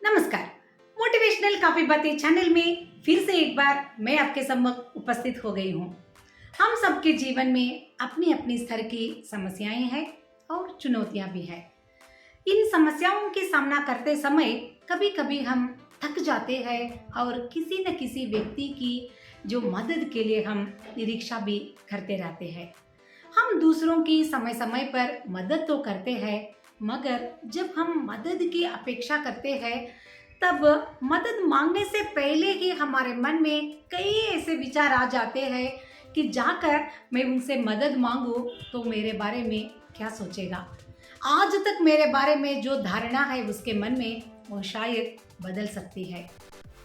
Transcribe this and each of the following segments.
नमस्कार। मोटिवेशनल काफी बातें चैनल में फिर से एक बार मैं आपके सम्मुख उपस्थित हो गई हूँ। हम सबके जीवन में अपनी अपनी स्तर की समस्याएं हैं और चुनौतियां भी हैं। इन समस्याओं के सामना करते समय कभी कभी हम थक जाते हैं और किसी न किसी व्यक्ति की जो मदद के लिए हम निरीक्षा भी करते रहते हैं। हम दूसरों की समय समय पर मदद तो करते हैं, मगर जब हम मदद की अपेक्षा करते हैं तब मदद मांगने से पहले ही हमारे मन में कई ऐसे विचार आ जाते हैं कि जाकर मैं उनसे मदद मांगूं तो मेरे बारे में क्या सोचेगा। आज तक मेरे बारे में जो धारणा है उसके मन में वो शायद बदल सकती है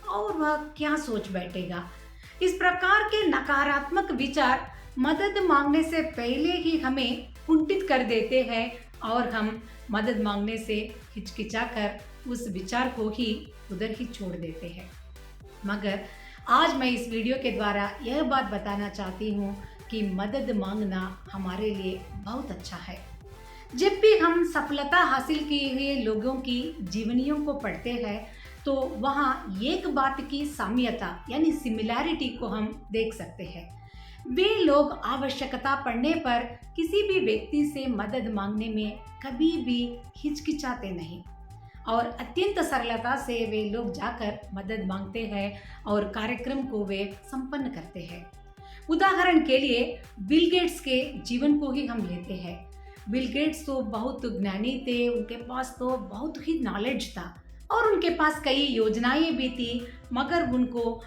और वह क्या सोच बैठेगा। इस प्रकार के नकारात्मक विचार मदद मांगने से पहले ही हमें कुंठित कर देते हैं और हम मदद मांगने से हिचकिचाकर उस विचार को ही उधर ही छोड़ देते हैं। मगर आज मैं इस वीडियो के द्वारा यह बात बताना चाहती हूँ कि मदद मांगना हमारे लिए बहुत अच्छा है। जब भी हम सफलता हासिल किए हुए लोगों की जीवनियों को पढ़ते हैं तो वहाँ एक बात की साम्यता यानी सिमिलैरिटी को हम देख सकते हैं। वे लोग आवश्यकता पड़ने पर किसी भी व्यक्ति से मदद मांगने में कभी भी हिचकिचाते नहीं और अत्यंत सरलता से वे लोग जाकर मदद मांगते हैं और कार्यक्रम को वे संपन्न करते हैं। उदाहरण के लिए बिल गेट्स के जीवन को ही हम लेते हैं। बिल गेट्स तो बहुत ज्ञानी थे, उनके पास तो बहुत ही नॉलेज था और उनके पास कई योजनाएं भी थी, मगर उनको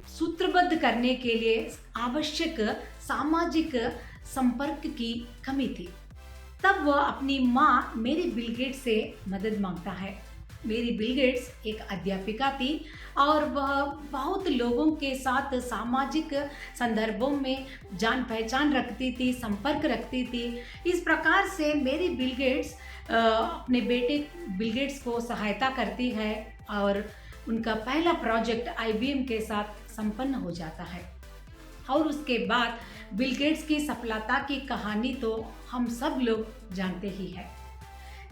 सूत्रबद्ध करने के लिए आवश्यक सामाजिक संपर्क की कमी थी। तब वह अपनी माँ मेरी बिल गेट्स से मदद मांगता है। मेरी बिल गेट्स एक अध्यापिका थी और वह बहुत लोगों के साथ सामाजिक संदर्भों में जान पहचान रखती थी, संपर्क रखती थी। इस प्रकार से मेरी बिल गेट्स अपने बेटे बिल गेट्स को सहायता करती है और उनका पहला प्रोजेक्ट IBM के साथ संपन्न हो जाता है। और उसके बाद बिल गेट्स की सफलता की कहानी तो हम सब लोग जानते ही हैं।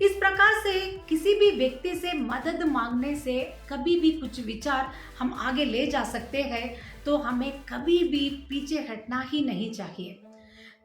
इस प्रकार से किसी भी व्यक्ति से मदद मांगने से कभी भी कुछ विचार हम आगे ले जा सकते हैं, तो हमें कभी भी पीछे हटना ही नहीं चाहिए।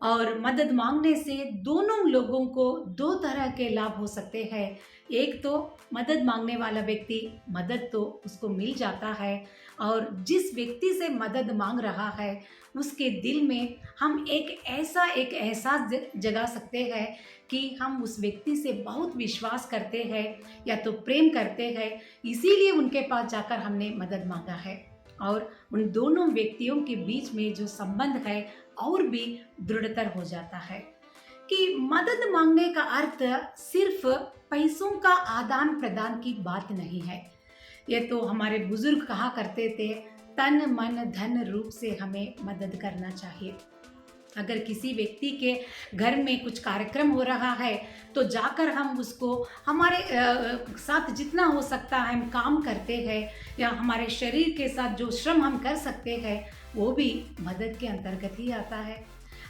और मदद मांगने से दोनों लोगों को दो तरह के लाभ हो सकते हैं। एक तो मदद मांगने वाला व्यक्ति मदद तो उसको मिल जाता है और जिस व्यक्ति से मदद मांग रहा है उसके दिल में हम एक एहसास जगा सकते हैं कि हम उस व्यक्ति से बहुत विश्वास करते हैं या तो प्रेम करते हैं, इसीलिए उनके पास जाकर हमने मदद मांगा है। और उन दोनों व्यक्तियों के बीच में जो संबंध है और भी दृढ़तर हो जाता है कि मदद मांगने का अर्थ सिर्फ पैसों का आदान प्रदान की बात नहीं है। ये तो हमारे बुजुर्ग कहा करते थे, तन मन धन रूप से हमें मदद करना चाहिए। अगर किसी व्यक्ति के घर में कुछ कार्यक्रम हो रहा है तो जाकर हम उसको हमारे साथ जितना हो सकता है हम काम करते हैं, या हमारे शरीर के साथ जो श्रम हम कर सकते हैं वो भी मदद के अंतर्गत ही आता है।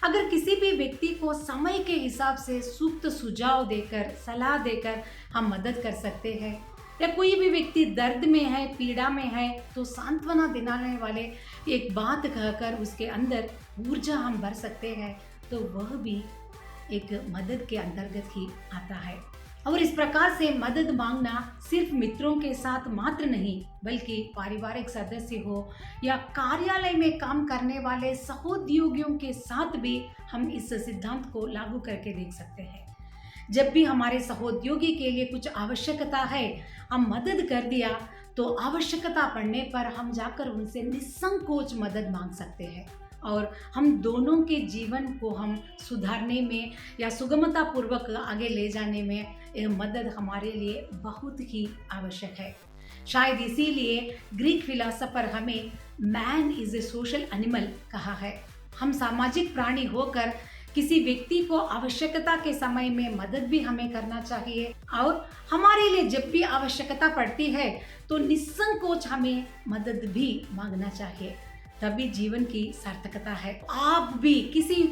अगर किसी भी व्यक्ति को समय के हिसाब से सूक्त सुझाव देकर सलाह देकर हम मदद कर सकते हैं, या कोई भी व्यक्ति दर्द में है, पीड़ा में है, तो सांत्वना दिलाने वाले एक बात कहकर उसके अंदर ऊर्जा हम भर सकते हैं, तो वह भी एक मदद के अंतर्गत ही आता है। और इस प्रकार से मदद मांगना सिर्फ मित्रों के साथ मात्र नहीं, बल्कि पारिवारिक सदस्य हो या कार्यालय में काम करने वाले सहोद्योगियों के साथ भी हम इस सिद्धांत को लागू करके देख सकते हैं। जब भी हमारे सहोद्योगी के लिए कुछ आवश्यकता है, हम मदद कर दिया, तो आवश्यकता पड़ने पर हम जाकर उनसे निसंकोच मदद मांग सकते हैं और हम दोनों के जीवन को हम सुधारने में या सुगमता पूर्वक आगे ले जाने में यह मदद हमारे लिए बहुत ही आवश्यक है। शायद इसीलिए ग्रीक फिलोसोफर हमें man is a social animal कहा है। हम सामाजिक प्राणी होकर किसी व्यक्ति को आवश्यकता के समय में मदद भी हमें करना चाहिए और हमारे लिए जब भी आवश्यकता पड़ती है तो निसंकोच हमें मदद भी मांगना चाहिए। तभी जीवन की सार्थकता है। आप भी किसी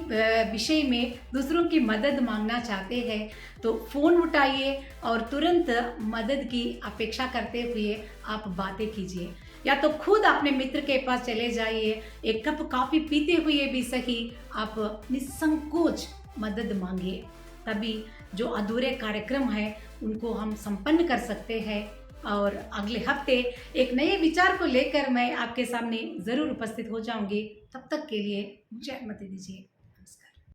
विषय में दूसरों की मदद मांगना चाहते हैं तो फ़ोन उठाइए और तुरंत मदद की अपेक्षा करते हुए आप बातें कीजिए, या तो खुद अपने मित्र के पास चले जाइए, एक कप कॉफ़ी पीते हुए भी सही आप निसंकोच मदद मांगिए। तभी जो अधूरे कार्यक्रम हैं उनको हम संपन्न कर सकते हैं। और अगले हफ्ते एक नए विचार को लेकर मैं आपके सामने ज़रूर उपस्थित हो जाऊंगी। तब तक के लिए मुझे अनुमति दीजिए।